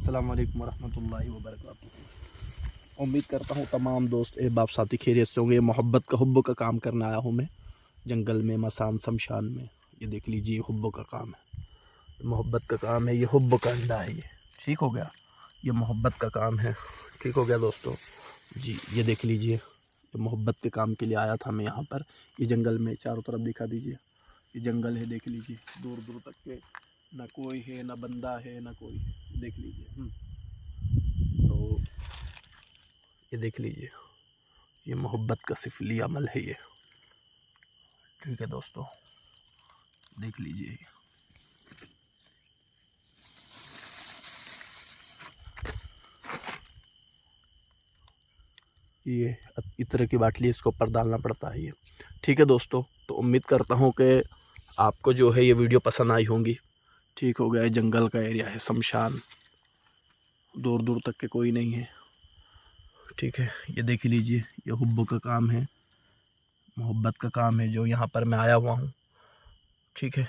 अस्सलाम वालेकुम वरहमतुल्लाहि वबरकातुहू। उम्मीद करता हूँ तमाम दोस्त बाप साथी खैरियत से होंगे। मोहब्बत का हुब्ब का काम करने आया हूँ मैं जंगल में, मसान शमशान में। ये देख लीजिए, हुब्ब का काम है, मोहब्बत का काम है। ये हुब्ब का अंडा है, ये ठीक हो गया। ये मोहब्बत का काम है, ठीक हो गया दोस्तों जी। ये देख लीजिए, ये मोहब्बत के काम के लिए आया था मैं यहाँ पर। ये जंगल में चारों तरफ दिखा दीजिए, ये जंगल है, देख लीजिए दूर दूर तक के, ना कोई है, ना बंदा है, ना कोई है, देख लीजिए। तो ये देख लीजिए, ये मोहब्बत का सिफली अमल है ये, ठीक है दोस्तों, देख लीजिए। ये इत्र की बाटली इसके ऊपर डालना पड़ता है ये, ठीक है दोस्तों। तो उम्मीद करता हूँ कि आपको जो है ये वीडियो पसंद आई होंगी। ठीक हो गया, जंगल का एरिया है, शमशान, दूर दूर तक के कोई नहीं है, ठीक है। ये देख लीजिए, ये हुब्ब का काम है, मोहब्बत का काम है जो यहाँ पर मैं आया हुआ हूँ, ठीक है।